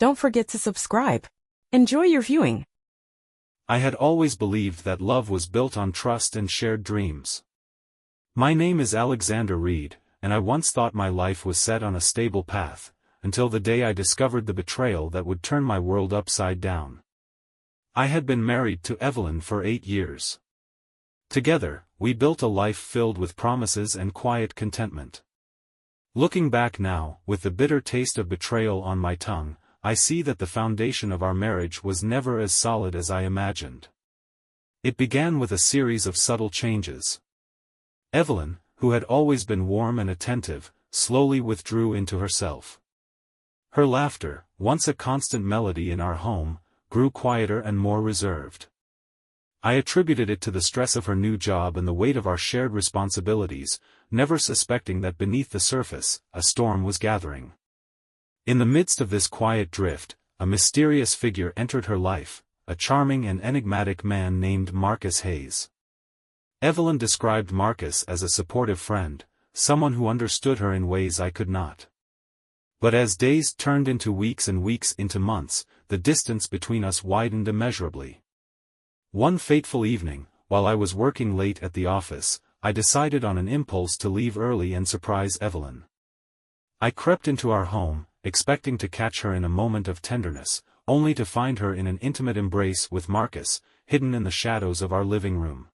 Don't forget to subscribe. Enjoy your viewing. I had always believed that love was built on trust and shared dreams. My name is Alexander Reed, and I once thought my life was set on a stable path, until the day I discovered the betrayal that would turn my world upside down. I had been married to Evelyn for 8 years. Together, we built a life filled with promises and quiet contentment. Looking back now, with the bitter taste of betrayal on my tongue, I see that the foundation of our marriage was never as solid as I imagined. It began with a series of subtle changes. Evelyn, who had always been warm and attentive, slowly withdrew into herself. Her laughter, once a constant melody in our home, grew quieter and more reserved. I attributed it to the stress of her new job and the weight of our shared responsibilities, never suspecting that beneath the surface, a storm was gathering. In the midst of this quiet drift, a mysterious figure entered her life, a charming and enigmatic man named Marcus Hayes. Evelyn described Marcus as a supportive friend, someone who understood her in ways I could not. But as days turned into weeks and weeks into months, the distance between us widened immeasurably. One fateful evening, while I was working late at the office, I decided on an impulse to leave early and surprise Evelyn. I crept into our home, expecting to catch her in a moment of tenderness, only to find her in an intimate embrace with Marcus, hidden in the shadows of our living room.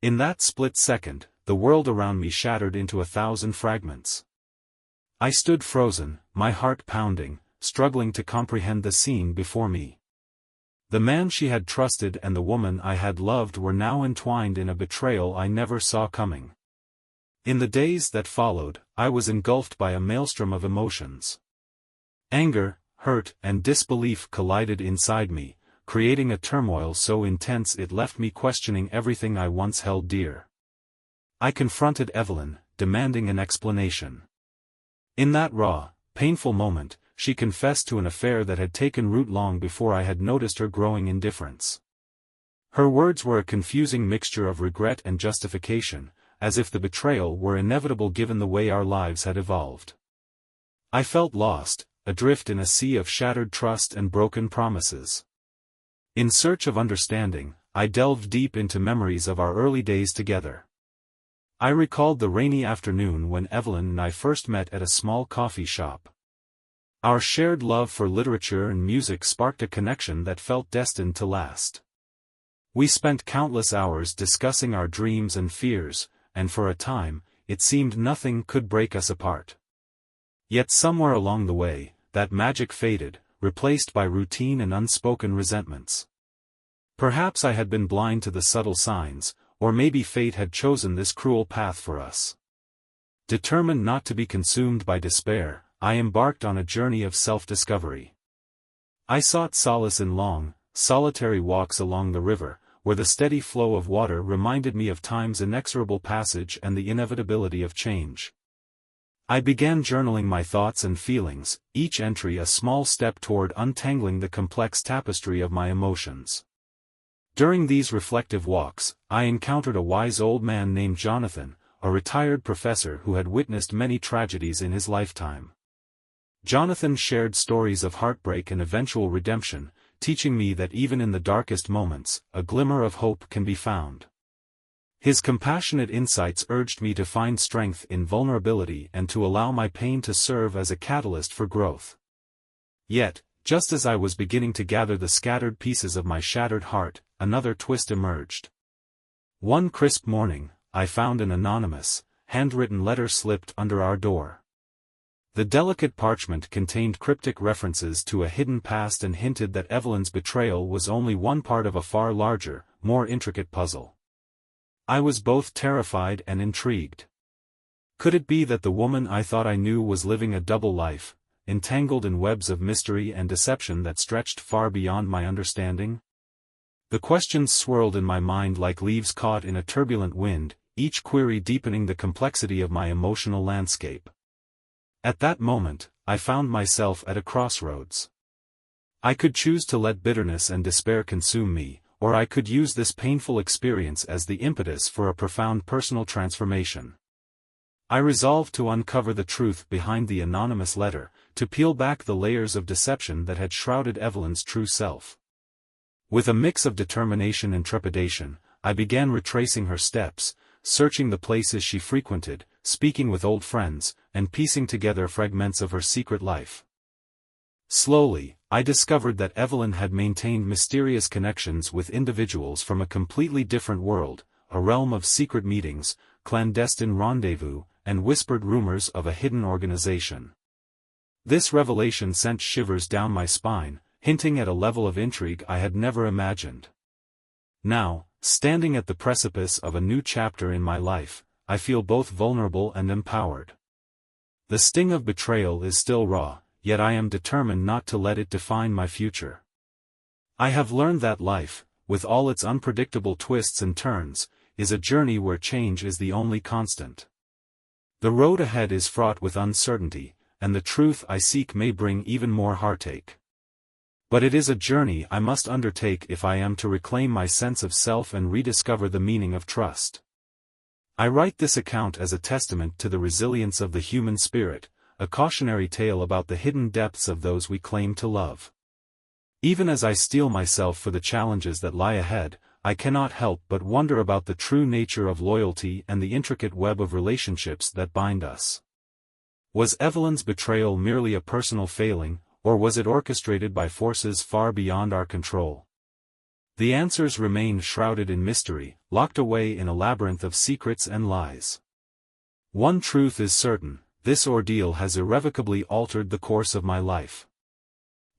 In that split second, the world around me shattered into 1,000 fragments. I stood frozen, my heart pounding, struggling to comprehend the scene before me. The man she had trusted and the woman I had loved were now entwined in a betrayal I never saw coming. In the days that followed, I was engulfed by a maelstrom of emotions. Anger, hurt, and disbelief collided inside me, creating a turmoil so intense it left me questioning everything I once held dear. I confronted Evelyn, demanding an explanation. In that raw, painful moment, she confessed to an affair that had taken root long before I had noticed her growing indifference. Her words were a confusing mixture of regret and justification, as if the betrayal were inevitable given the way our lives had evolved. I felt lost, adrift in a sea of shattered trust and broken promises. In search of understanding, I delved deep into memories of our early days together. I recalled the rainy afternoon when Evelyn and I first met at a small coffee shop. Our shared love for literature and music sparked a connection that felt destined to last. We spent countless hours discussing our dreams and fears, and for a time, it seemed nothing could break us apart. Yet somewhere along the way, that magic faded, replaced by routine and unspoken resentments. Perhaps I had been blind to the subtle signs, or maybe fate had chosen this cruel path for us. Determined not to be consumed by despair, I embarked on a journey of self-discovery. I sought solace in long, solitary walks along the river, where the steady flow of water reminded me of time's inexorable passage and the inevitability of change. I began journaling my thoughts and feelings, each entry a small step toward untangling the complex tapestry of my emotions. During these reflective walks, I encountered a wise old man named Jonathan, a retired professor who had witnessed many tragedies in his lifetime. Jonathan shared stories of heartbreak and eventual redemption, teaching me that even in the darkest moments, a glimmer of hope can be found. His compassionate insights urged me to find strength in vulnerability and to allow my pain to serve as a catalyst for growth. Yet, just as I was beginning to gather the scattered pieces of my shattered heart, another twist emerged. One crisp morning, I found an anonymous, handwritten letter slipped under our door. The delicate parchment contained cryptic references to a hidden past and hinted that Evelyn's betrayal was only one part of a far larger, more intricate puzzle. I was both terrified and intrigued. Could it be that the woman I thought I knew was living a double life, entangled in webs of mystery and deception that stretched far beyond my understanding? The questions swirled in my mind like leaves caught in a turbulent wind, each query deepening the complexity of my emotional landscape. At that moment, I found myself at a crossroads. I could choose to let bitterness and despair consume me, or I could use this painful experience as the impetus for a profound personal transformation. I resolved to uncover the truth behind the anonymous letter, to peel back the layers of deception that had shrouded Evelyn's true self. With a mix of determination and trepidation, I began retracing her steps, searching the places she frequented, speaking with old friends, and piecing together fragments of her secret life. Slowly, I discovered that Evelyn had maintained mysterious connections with individuals from a completely different world, a realm of secret meetings, clandestine rendezvous, and whispered rumors of a hidden organization. This revelation sent shivers down my spine, hinting at a level of intrigue I had never imagined. Now, standing at the precipice of a new chapter in my life, I feel both vulnerable and empowered. The sting of betrayal is still raw, yet I am determined not to let it define my future. I have learned that life, with all its unpredictable twists and turns, is a journey where change is the only constant. The road ahead is fraught with uncertainty, and the truth I seek may bring even more heartache. But it is a journey I must undertake if I am to reclaim my sense of self and rediscover the meaning of trust. I write this account as a testament to the resilience of the human spirit, a cautionary tale about the hidden depths of those we claim to love. Even as I steel myself for the challenges that lie ahead, I cannot help but wonder about the true nature of loyalty and the intricate web of relationships that bind us. Was Evelyn's betrayal merely a personal failing, or was it orchestrated by forces far beyond our control? The answers remain shrouded in mystery, locked away in a labyrinth of secrets and lies. One truth is certain: this ordeal has irrevocably altered the course of my life.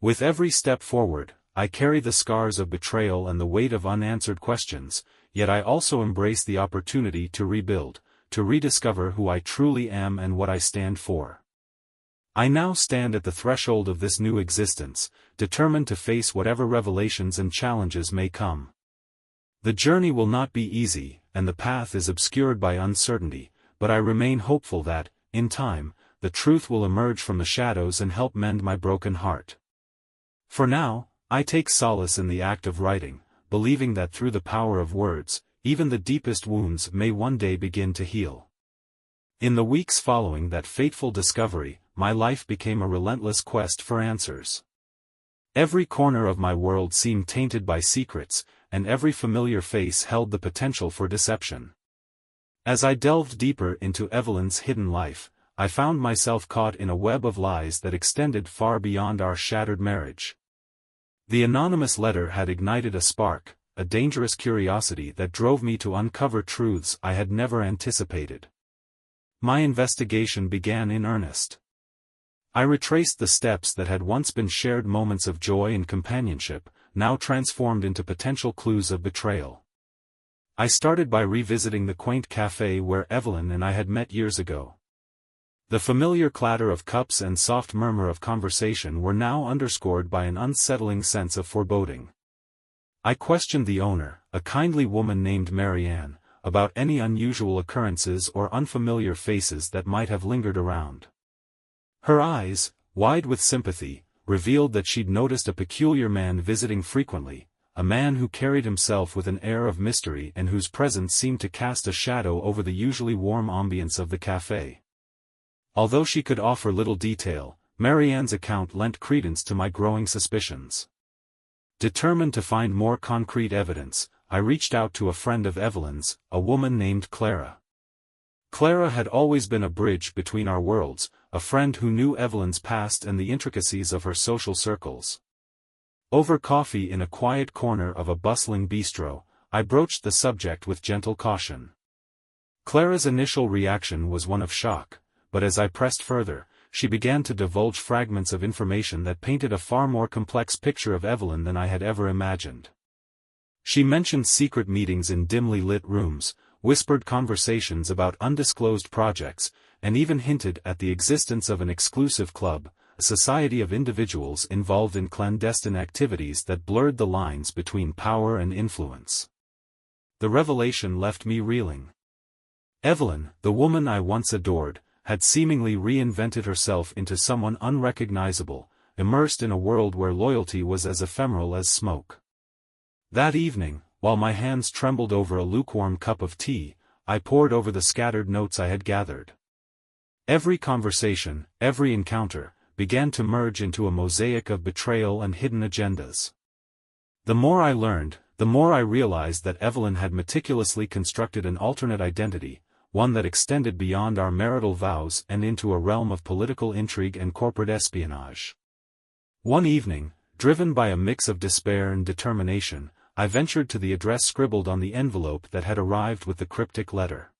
With every step forward, I carry the scars of betrayal and the weight of unanswered questions, yet I also embrace the opportunity to rebuild, to rediscover who I truly am and what I stand for. I now stand at the threshold of this new existence, determined to face whatever revelations and challenges may come. The journey will not be easy, and the path is obscured by uncertainty, but I remain hopeful that, in time, the truth will emerge from the shadows and help mend my broken heart. For now, I take solace in the act of writing, believing that through the power of words, even the deepest wounds may one day begin to heal. In the weeks following that fateful discovery, my life became a relentless quest for answers. Every corner of my world seemed tainted by secrets, and every familiar face held the potential for deception. As I delved deeper into Evelyn's hidden life, I found myself caught in a web of lies that extended far beyond our shattered marriage. The anonymous letter had ignited a spark, a dangerous curiosity that drove me to uncover truths I had never anticipated. My investigation began in earnest. I retraced the steps that had once been shared moments of joy and companionship, now transformed into potential clues of betrayal. I started by revisiting the quaint cafe where Evelyn and I had met years ago. The familiar clatter of cups and soft murmur of conversation were now underscored by an unsettling sense of foreboding. I questioned the owner, a kindly woman named Marianne, about any unusual occurrences or unfamiliar faces that might have lingered around. Her eyes, wide with sympathy, revealed that she'd noticed a peculiar man visiting frequently, a man who carried himself with an air of mystery and whose presence seemed to cast a shadow over the usually warm ambience of the café. Although she could offer little detail, Marianne's account lent credence to my growing suspicions. Determined to find more concrete evidence, I reached out to a friend of Evelyn's, a woman named Clara. Clara had always been a bridge between our worlds, a friend who knew Evelyn's past and the intricacies of her social circles. Over coffee in a quiet corner of a bustling bistro, I broached the subject with gentle caution. Clara's initial reaction was one of shock, but as I pressed further, she began to divulge fragments of information that painted a far more complex picture of Evelyn than I had ever imagined. She mentioned secret meetings in dimly lit rooms, whispered conversations about undisclosed projects, and even hinted at the existence of an exclusive club, a society of individuals involved in clandestine activities that blurred the lines between power and influence. The revelation left me reeling. Evelyn, the woman I once adored, had seemingly reinvented herself into someone unrecognizable, immersed in a world where loyalty was as ephemeral as smoke. That evening, while my hands trembled over a lukewarm cup of tea, I pored over the scattered notes I had gathered. Every conversation, every encounter, began to merge into a mosaic of betrayal and hidden agendas. The more I learned, the more I realized that Evelyn had meticulously constructed an alternate identity, one that extended beyond our marital vows and into a realm of political intrigue and corporate espionage. One evening, driven by a mix of despair and determination, I ventured to the address scribbled on the envelope that had arrived with the cryptic letter.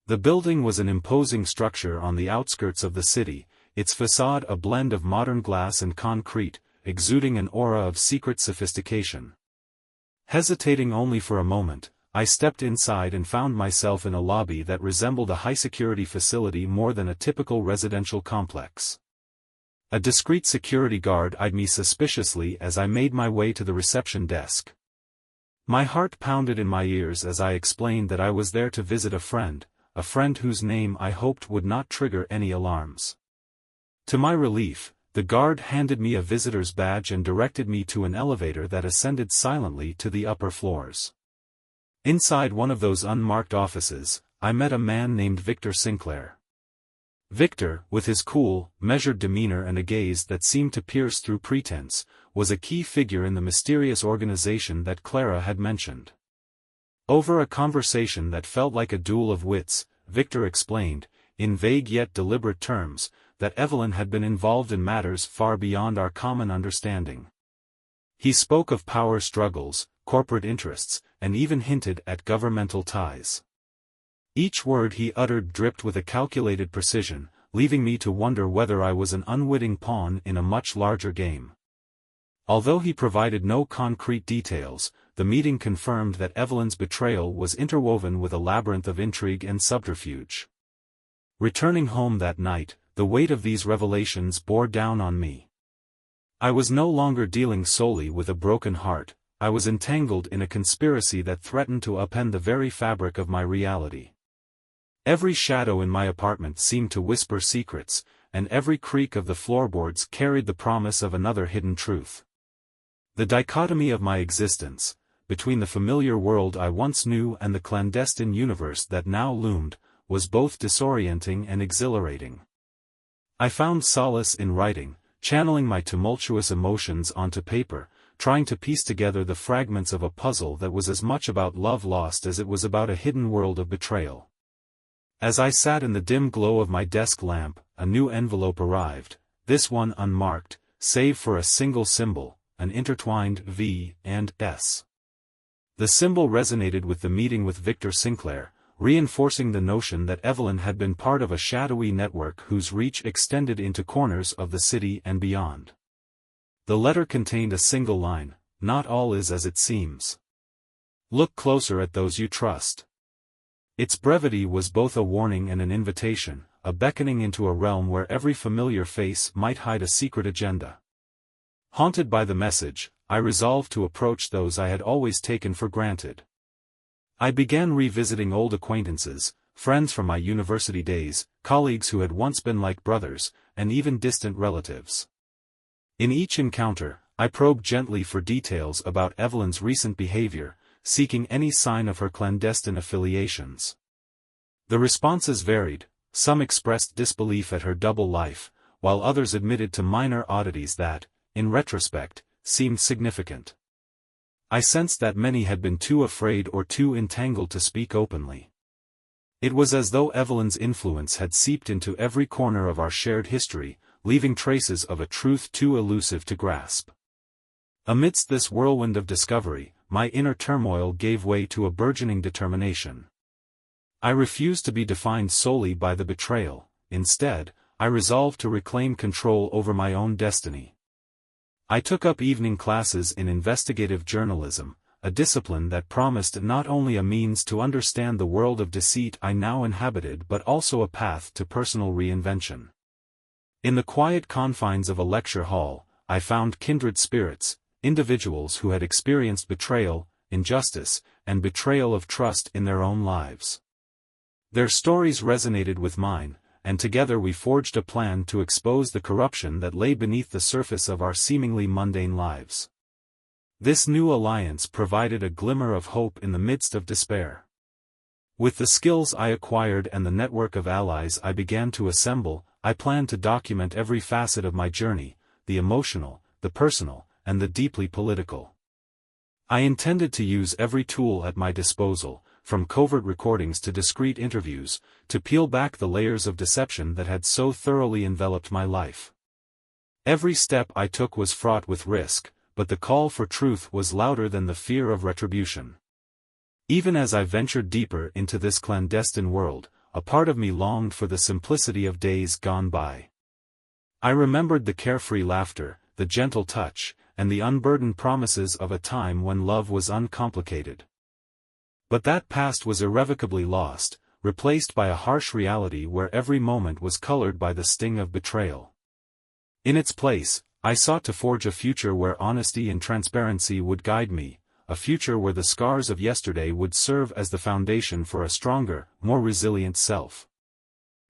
The building was an imposing structure on the outskirts of the city, its facade a blend of modern glass and concrete, exuding an aura of secret sophistication. Hesitating only for a moment, I stepped inside and found myself in a lobby that resembled a high-security facility more than a typical residential complex. A discreet security guard eyed me suspiciously as I made my way to the reception desk. My heart pounded in my ears as I explained that I was there to visit a friend whose name I hoped would not trigger any alarms. To my relief, the guard handed me a visitor's badge and directed me to an elevator that ascended silently to the upper floors. Inside one of those unmarked offices, I met a man named Victor Sinclair. Victor, with his cool, measured demeanor and a gaze that seemed to pierce through pretense, was a key figure in the mysterious organization that Clara had mentioned. Over a conversation that felt like a duel of wits, Victor explained, in vague yet deliberate terms, that Evelyn had been involved in matters far beyond our common understanding. He spoke of power struggles, corporate interests, and even hinted at governmental ties. Each word he uttered dripped with a calculated precision, leaving me to wonder whether I was an unwitting pawn in a much larger game. Although he provided no concrete details, the meeting confirmed that Evelyn's betrayal was interwoven with a labyrinth of intrigue and subterfuge. Returning home that night, the weight of these revelations bore down on me. I was no longer dealing solely with a broken heart, I was entangled in a conspiracy that threatened to upend the very fabric of my reality. Every shadow in my apartment seemed to whisper secrets, and every creak of the floorboards carried the promise of another hidden truth. The dichotomy of my existence, between the familiar world I once knew and the clandestine universe that now loomed, was both disorienting and exhilarating. I found solace in writing, channeling my tumultuous emotions onto paper, trying to piece together the fragments of a puzzle that was as much about love lost as it was about a hidden world of betrayal. As I sat in the dim glow of my desk lamp, a new envelope arrived, this one unmarked, save for a single symbol, an intertwined V and S. The symbol resonated with the meeting with Victor Sinclair, reinforcing the notion that Evelyn had been part of a shadowy network whose reach extended into corners of the city and beyond. The letter contained a single line, "Not all is as it seems. Look closer at those you trust." Its brevity was both a warning and an invitation, a beckoning into a realm where every familiar face might hide a secret agenda. Haunted by the message, I resolved to approach those I had always taken for granted. I began revisiting old acquaintances, friends from my university days, colleagues who had once been like brothers, and even distant relatives. In each encounter, I probed gently for details about Evelyn's recent behavior, seeking any sign of her clandestine affiliations. The responses varied, some expressed disbelief at her double life, while others admitted to minor oddities that, in retrospect, seemed significant. I sensed that many had been too afraid or too entangled to speak openly. It was as though Evelyn's influence had seeped into every corner of our shared history, leaving traces of a truth too elusive to grasp. Amidst this whirlwind of discovery, my inner turmoil gave way to a burgeoning determination. I refused to be defined solely by the betrayal. Instead, I resolved to reclaim control over my own destiny. I took up evening classes in investigative journalism, a discipline that promised not only a means to understand the world of deceit I now inhabited but also a path to personal reinvention. In the quiet confines of a lecture hall, I found kindred spirits, individuals who had experienced betrayal, injustice, and betrayal of trust in their own lives. Their stories resonated with mine, and together we forged a plan to expose the corruption that lay beneath the surface of our seemingly mundane lives. This new alliance provided a glimmer of hope in the midst of despair. With the skills I acquired and the network of allies I began to assemble, I planned to document every facet of my journey, the emotional, the personal, and the deeply political. I intended to use every tool at my disposal, from covert recordings to discreet interviews, to peel back the layers of deception that had so thoroughly enveloped my life. Every step I took was fraught with risk, but the call for truth was louder than the fear of retribution. Even as I ventured deeper into this clandestine world, a part of me longed for the simplicity of days gone by. I remembered the carefree laughter, the gentle touch, and the unburdened promises of a time when love was uncomplicated. But that past was irrevocably lost, replaced by a harsh reality where every moment was colored by the sting of betrayal. In its place, I sought to forge a future where honesty and transparency would guide me, a future where the scars of yesterday would serve as the foundation for a stronger, more resilient self.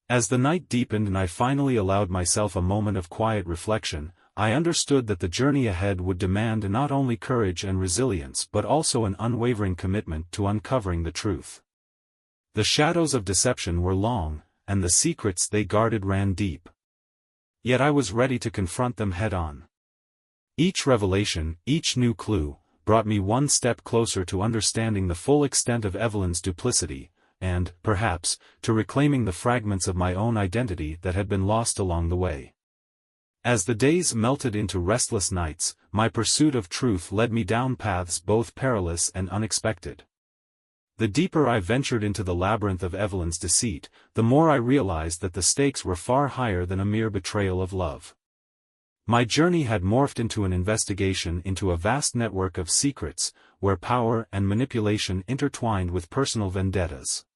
As the night deepened and I finally allowed myself a moment of quiet reflection, I understood that the journey ahead would demand not only courage and resilience but also an unwavering commitment to uncovering the truth. The shadows of deception were long, and the secrets they guarded ran deep. Yet I was ready to confront them head-on. Each revelation, each new clue, brought me one step closer to understanding the full extent of Evelyn's duplicity, and, perhaps, to reclaiming the fragments of my own identity that had been lost along the way. As the days melted into restless nights, my pursuit of truth led me down paths both perilous and unexpected. The deeper I ventured into the labyrinth of Evelyn's deceit, the more I realized that the stakes were far higher than a mere betrayal of love. My journey had morphed into an investigation into a vast network of secrets, where power and manipulation intertwined with personal vendettas.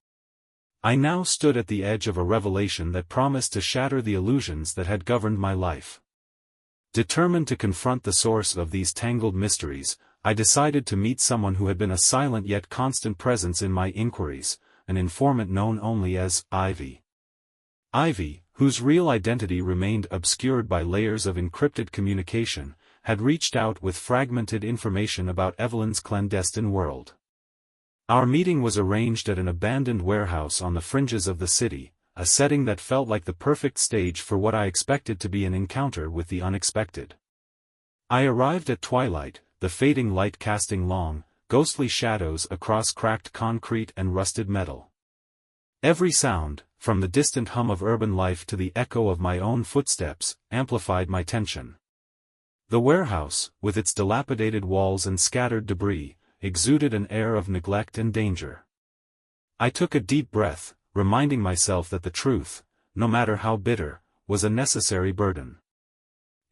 I now stood at the edge of a revelation that promised to shatter the illusions that had governed my life. Determined to confront the source of these tangled mysteries, I decided to meet someone who had been a silent yet constant presence in my inquiries, an informant known only as Ivy. Ivy, whose real identity remained obscured by layers of encrypted communication, had reached out with fragmented information about Evelyn's clandestine world. Our meeting was arranged at an abandoned warehouse on the fringes of the city, a setting that felt like the perfect stage for what I expected to be an encounter with the unexpected. I arrived at twilight, the fading light casting long, ghostly shadows across cracked concrete and rusted metal. Every sound, from the distant hum of urban life to the echo of my own footsteps, amplified my tension. The warehouse, with its dilapidated walls and scattered debris, exuded an air of neglect and danger. I took a deep breath, reminding myself that the truth, no matter how bitter, was a necessary burden.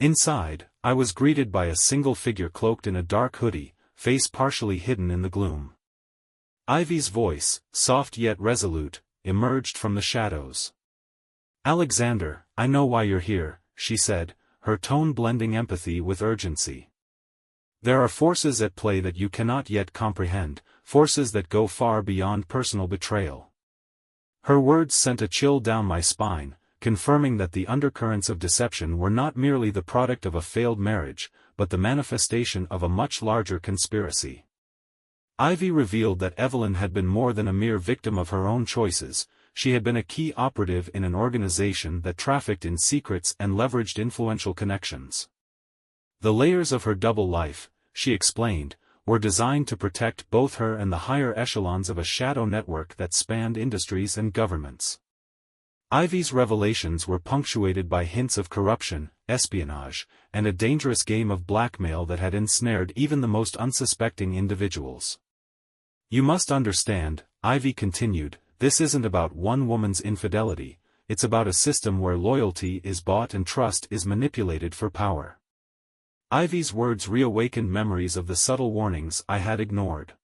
Inside, I was greeted by a single figure cloaked in a dark hoodie, face partially hidden in the gloom. Ivy's voice, soft yet resolute, emerged from the shadows. "Alexander, I know why you're here," she said, her tone blending empathy with urgency. "There are forces at play that you cannot yet comprehend, forces that go far beyond personal betrayal." Her words sent a chill down my spine, confirming that the undercurrents of deception were not merely the product of a failed marriage, but the manifestation of a much larger conspiracy. Ivy revealed that Evelyn had been more than a mere victim of her own choices. She had been a key operative in an organization that trafficked in secrets and leveraged influential connections. The layers of her double life, she explained, were designed to protect both her and the higher echelons of a shadow network that spanned industries and governments. Ivy's revelations were punctuated by hints of corruption, espionage, and a dangerous game of blackmail that had ensnared even the most unsuspecting individuals. "You must understand," Ivy continued, "this isn't about one woman's infidelity, it's about a system where loyalty is bought and trust is manipulated for power." Ivy's words reawakened memories of the subtle warnings I had ignored.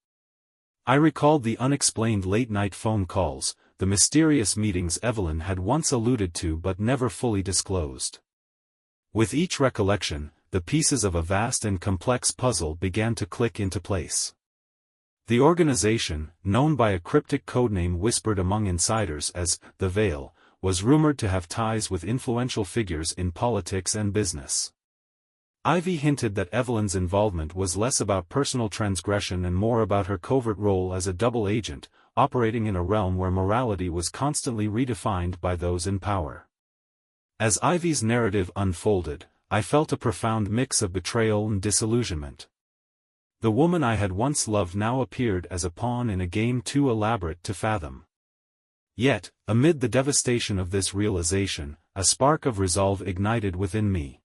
I recalled the unexplained late-night phone calls, the mysterious meetings Evelyn had once alluded to but never fully disclosed. With each recollection, the pieces of a vast and complex puzzle began to click into place. The organization, known by a cryptic codename whispered among insiders as the Veil, was rumored to have ties with influential figures in politics and business. Ivy hinted that Evelyn's involvement was less about personal transgression and more about her covert role as a double agent, operating in a realm where morality was constantly redefined by those in power. As Ivy's narrative unfolded, I felt a profound mix of betrayal and disillusionment. The woman I had once loved now appeared as a pawn in a game too elaborate to fathom. Yet, amid the devastation of this realization, a spark of resolve ignited within me.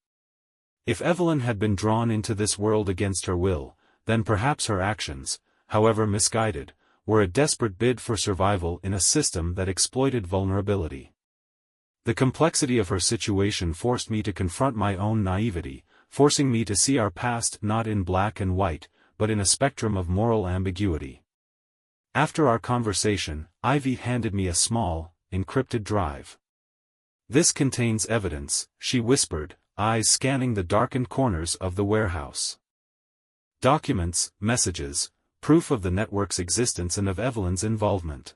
If Evelyn had been drawn into this world against her will, then perhaps her actions, however misguided, were a desperate bid for survival in a system that exploited vulnerability. The complexity of her situation forced me to confront my own naivety, forcing me to see our past not in black and white, but in a spectrum of moral ambiguity. After our conversation, Ivy handed me a small, encrypted drive. "This contains evidence," she whispered, eyes scanning the darkened corners of the warehouse. "Documents, messages, proof of the network's existence and of Evelyn's involvement.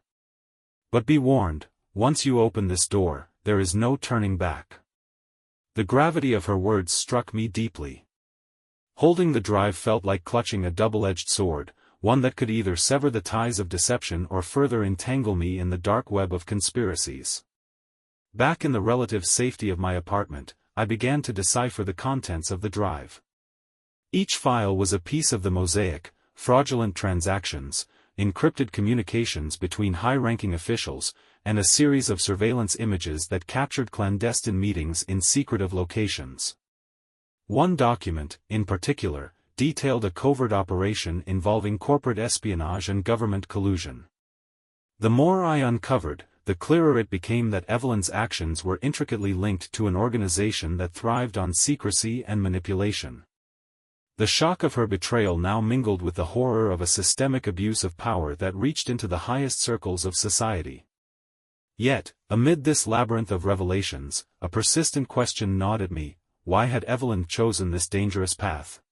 But be warned, once you open this door, there is no turning back." The gravity of her words struck me deeply. Holding the drive felt like clutching a double-edged sword, one that could either sever the ties of deception or further entangle me in the dark web of conspiracies. Back in the relative safety of my apartment, I began to decipher the contents of the drive. Each file was a piece of the mosaic: fraudulent transactions, encrypted communications between high-ranking officials, and a series of surveillance images that captured clandestine meetings in secretive locations. One document, in particular, detailed a covert operation involving corporate espionage and government collusion. The more I uncovered, the clearer it became that Evelyn's actions were intricately linked to an organization that thrived on secrecy and manipulation. The shock of her betrayal now mingled with the horror of a systemic abuse of power that reached into the highest circles of society. Yet, amid this labyrinth of revelations, a persistent question gnawed at me: why had Evelyn chosen this dangerous path?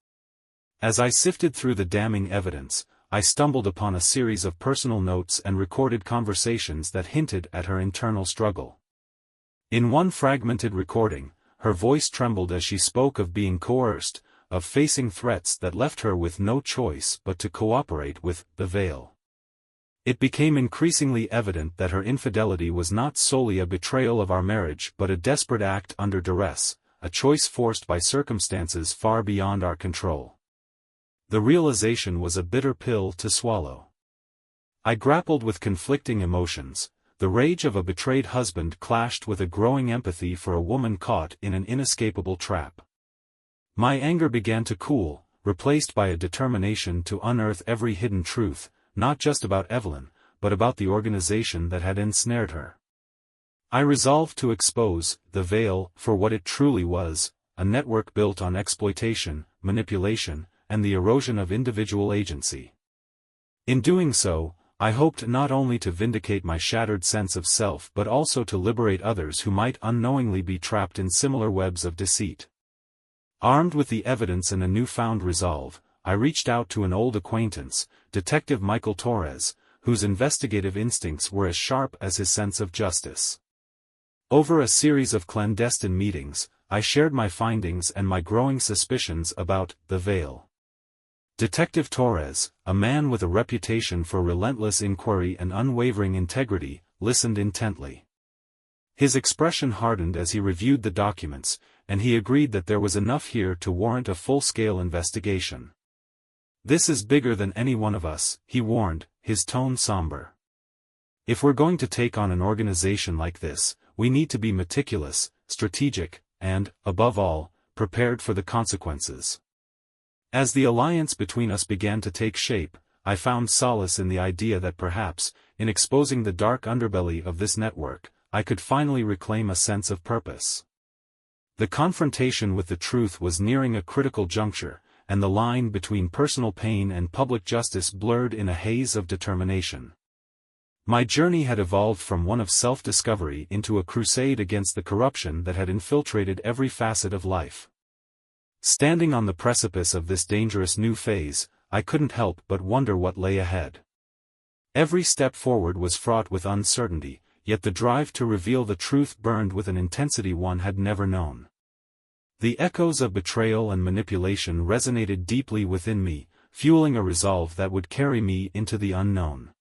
As I sifted through the damning evidence, I stumbled upon a series of personal notes and recorded conversations that hinted at her internal struggle. In one fragmented recording, her voice trembled as she spoke of being coerced, of facing threats that left her with no choice but to cooperate with the Veil. It became increasingly evident that her infidelity was not solely a betrayal of our marriage but a desperate act under duress, a choice forced by circumstances far beyond our control. The realization was a bitter pill to swallow. I grappled with conflicting emotions. The rage of a betrayed husband clashed with a growing empathy for a woman caught in an inescapable trap. My anger began to cool, replaced by a determination to unearth every hidden truth, not just about Evelyn, but about the organization that had ensnared her. I resolved to expose the Veil for what it truly was: a network built on exploitation, manipulation, and the erosion of individual agency. In doing so, I hoped not only to vindicate my shattered sense of self but also to liberate others who might unknowingly be trapped in similar webs of deceit. Armed with the evidence and a newfound resolve, I reached out to an old acquaintance, Detective Michael Torres, whose investigative instincts were as sharp as his sense of justice. Over a series of clandestine meetings, I shared my findings and my growing suspicions about the Veil. Detective Torres, a man with a reputation for relentless inquiry and unwavering integrity, listened intently. His expression hardened as he reviewed the documents, and he agreed that there was enough here to warrant a full-scale investigation. "This is bigger than any one of us," he warned, his tone somber. "If we're going to take on an organization like this, we need to be meticulous, strategic, and, above all, prepared for the consequences." As the alliance between us began to take shape, I found solace in the idea that perhaps, in exposing the dark underbelly of this network, I could finally reclaim a sense of purpose. The confrontation with the truth was nearing a critical juncture, and the line between personal pain and public justice blurred in a haze of determination. My journey had evolved from one of self-discovery into a crusade against the corruption that had infiltrated every facet of life. Standing on the precipice of this dangerous new phase, I couldn't help but wonder what lay ahead. Every step forward was fraught with uncertainty, yet the drive to reveal the truth burned with an intensity one had never known. The echoes of betrayal and manipulation resonated deeply within me, fueling a resolve that would carry me into the unknown.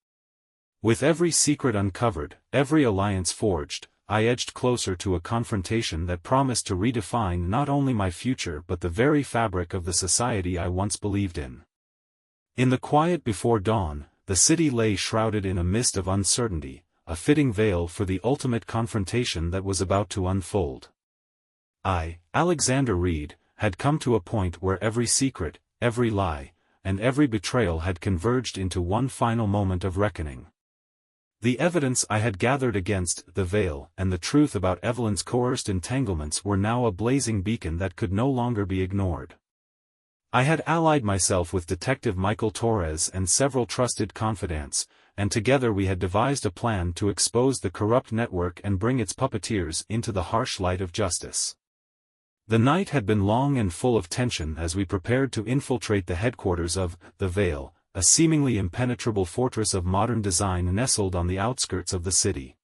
With every secret uncovered, every alliance forged, I edged closer to a confrontation that promised to redefine not only my future but the very fabric of the society I once believed in. In the quiet before dawn, the city lay shrouded in a mist of uncertainty, a fitting veil for the ultimate confrontation that was about to unfold. I, Alexander Reed, had come to a point where every secret, every lie, and every betrayal had converged into one final moment of reckoning. The evidence I had gathered against the veil and the truth about Evelyn's coerced entanglements were now a blazing beacon that could no longer be ignored. I had allied myself with Detective Michael Torres and several trusted confidants, and together we had devised a plan to expose the corrupt network and bring its puppeteers into the harsh light of justice. The night had been long and full of tension as we prepared to infiltrate the headquarters of the Veil, a seemingly impenetrable fortress of modern design nestled on the outskirts of the city.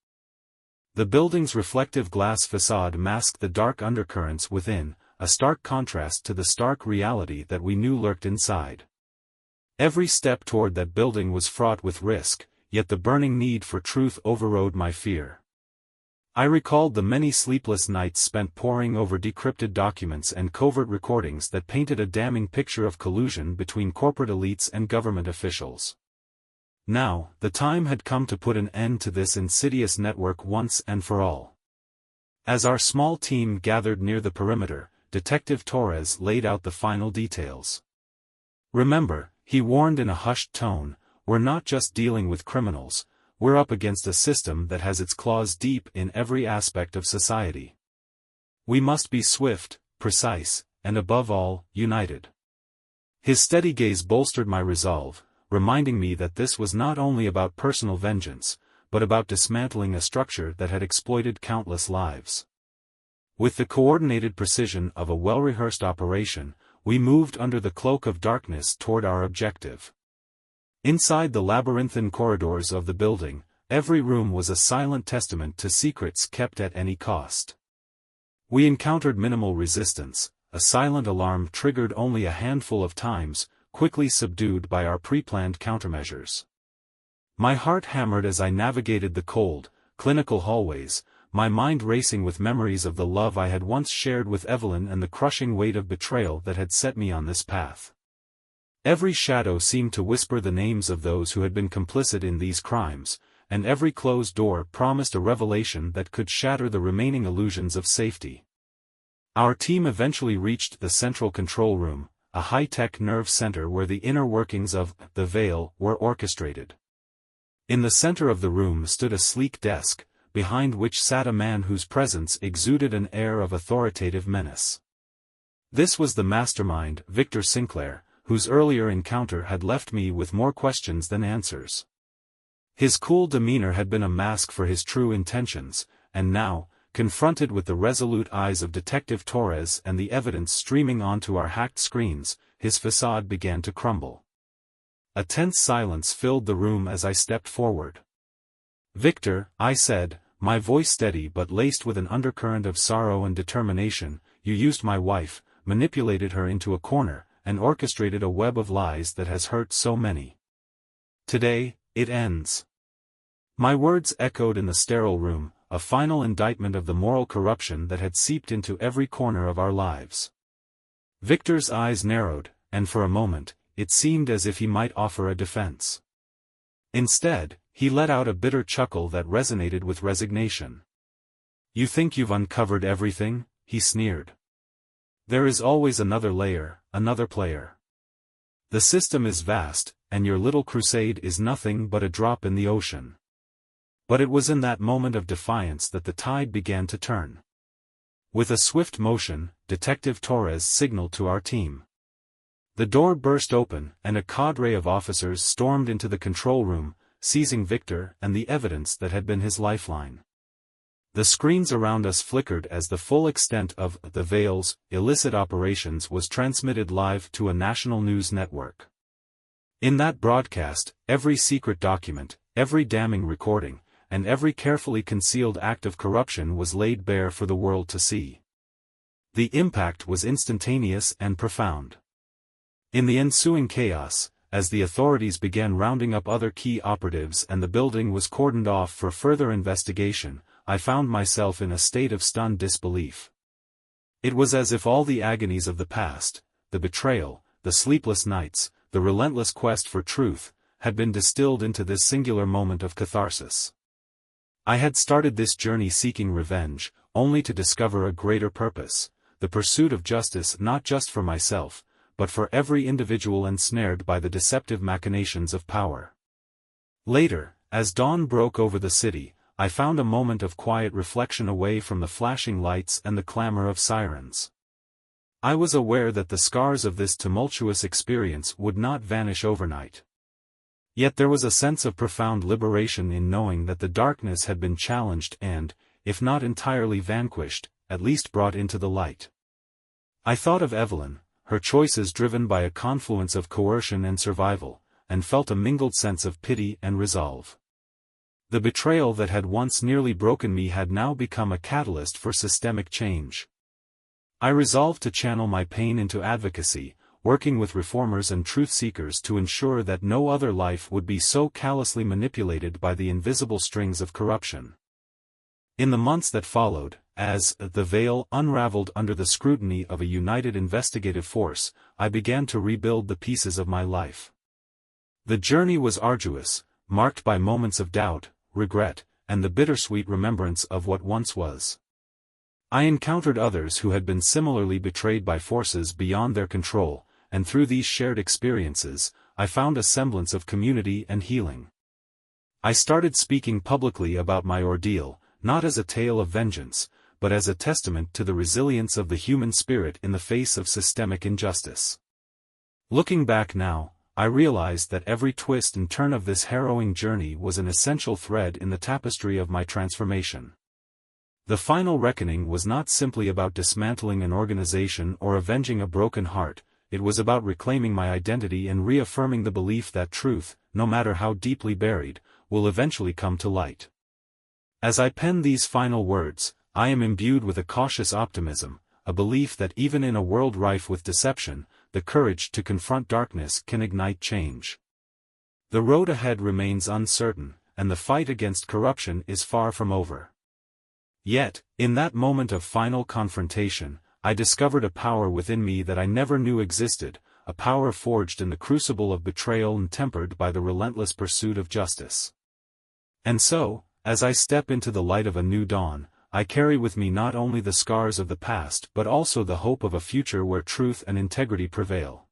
The building's reflective glass facade masked the dark undercurrents within, a stark contrast to the stark reality that we knew lurked inside. Every step toward that building was fraught with risk, yet the burning need for truth overrode my fear. I recalled the many sleepless nights spent poring over decrypted documents and covert recordings that painted a damning picture of collusion between corporate elites and government officials. Now, the time had come to put an end to this insidious network once and for all. As our small team gathered near the perimeter, Detective Torres laid out the final details. "Remember," he warned in a hushed tone, "we're not just dealing with criminals. We're up against a system that has its claws deep in every aspect of society. We must be swift, precise, and above all, united." His steady gaze bolstered my resolve, reminding me that this was not only about personal vengeance, but about dismantling a structure that had exploited countless lives. With the coordinated precision of a well-rehearsed operation, we moved under the cloak of darkness toward our objective. Inside the labyrinthine corridors of the building, every room was a silent testament to secrets kept at any cost. We encountered minimal resistance, a silent alarm triggered only a handful of times, quickly subdued by our pre-planned countermeasures. My heart hammered as I navigated the cold, clinical hallways, my mind racing with memories of the love I had once shared with Evelyn and the crushing weight of betrayal that had set me on this path. Every shadow seemed to whisper the names of those who had been complicit in these crimes, and every closed door promised a revelation that could shatter the remaining illusions of safety. Our team eventually reached the central control room, a high-tech nerve center where the inner workings of the Veil were orchestrated. In the center of the room stood a sleek desk, behind which sat a man whose presence exuded an air of authoritative menace. This was the mastermind, Victor Sinclair, whose earlier encounter had left me with more questions than answers. His cool demeanor had been a mask for his true intentions, and now, confronted with the resolute eyes of Detective Torres and the evidence streaming onto our hacked screens, his facade began to crumble. A tense silence filled the room as I stepped forward. "Victor," I said, my voice steady but laced with an undercurrent of sorrow and determination, "you used my wife, manipulated her into a corner, and orchestrated a web of lies that has hurt so many. Today, it ends." My words echoed in the sterile room, a final indictment of the moral corruption that had seeped into every corner of our lives. Victor's eyes narrowed, and for a moment, it seemed as if he might offer a defense. Instead, he let out a bitter chuckle that resonated with resignation. "You think you've uncovered everything?" he sneered. "There is always another layer, another player. The system is vast, and your little crusade is nothing but a drop in the ocean." But it was in that moment of defiance that the tide began to turn. With a swift motion, Detective Torres signaled to our team. The door burst open, and a cadre of officers stormed into the control room, seizing Victor and the evidence that had been his lifeline. The screens around us flickered as the full extent of the Veil's illicit operations was transmitted live to a national news network. In that broadcast, every secret document, every damning recording, and every carefully concealed act of corruption was laid bare for the world to see. The impact was instantaneous and profound. In the ensuing chaos, as the authorities began rounding up other key operatives and the building was cordoned off for further investigation, I found myself in a state of stunned disbelief. It was as if all the agonies of the past, the betrayal, the sleepless nights, the relentless quest for truth, had been distilled into this singular moment of catharsis. I had started this journey seeking revenge, only to discover a greater purpose, the pursuit of justice not just for myself, but for every individual ensnared by the deceptive machinations of power. Later, as dawn broke over the city, I found a moment of quiet reflection away from the flashing lights and the clamor of sirens. I was aware that the scars of this tumultuous experience would not vanish overnight. Yet there was a sense of profound liberation in knowing that the darkness had been challenged and, if not entirely vanquished, at least brought into the light. I thought of Evelyn, her choices driven by a confluence of coercion and survival, and felt a mingled sense of pity and resolve. The betrayal that had once nearly broken me had now become a catalyst for systemic change. I resolved to channel my pain into advocacy, working with reformers and truth-seekers to ensure that no other life would be so callously manipulated by the invisible strings of corruption. In the months that followed, as the veil unraveled under the scrutiny of a united investigative force, I began to rebuild the pieces of my life. The journey was arduous, marked by moments of doubt, regret, and the bittersweet remembrance of what once was. I encountered others who had been similarly betrayed by forces beyond their control, and through these shared experiences, I found a semblance of community and healing. I started speaking publicly about my ordeal, not as a tale of vengeance, but as a testament to the resilience of the human spirit in the face of systemic injustice. Looking back now, I realized that every twist and turn of this harrowing journey was an essential thread in the tapestry of my transformation. The final reckoning was not simply about dismantling an organization or avenging a broken heart, it was about reclaiming my identity and reaffirming the belief that truth, no matter how deeply buried, will eventually come to light. As I pen these final words, I am imbued with a cautious optimism, a belief that even in a world rife with deception, the courage to confront darkness can ignite change. The road ahead remains uncertain, and the fight against corruption is far from over. Yet, in that moment of final confrontation, I discovered a power within me that I never knew existed, a power forged in the crucible of betrayal and tempered by the relentless pursuit of justice. And so, as I step into the light of a new dawn, I carry with me not only the scars of the past but also the hope of a future where truth and integrity prevail.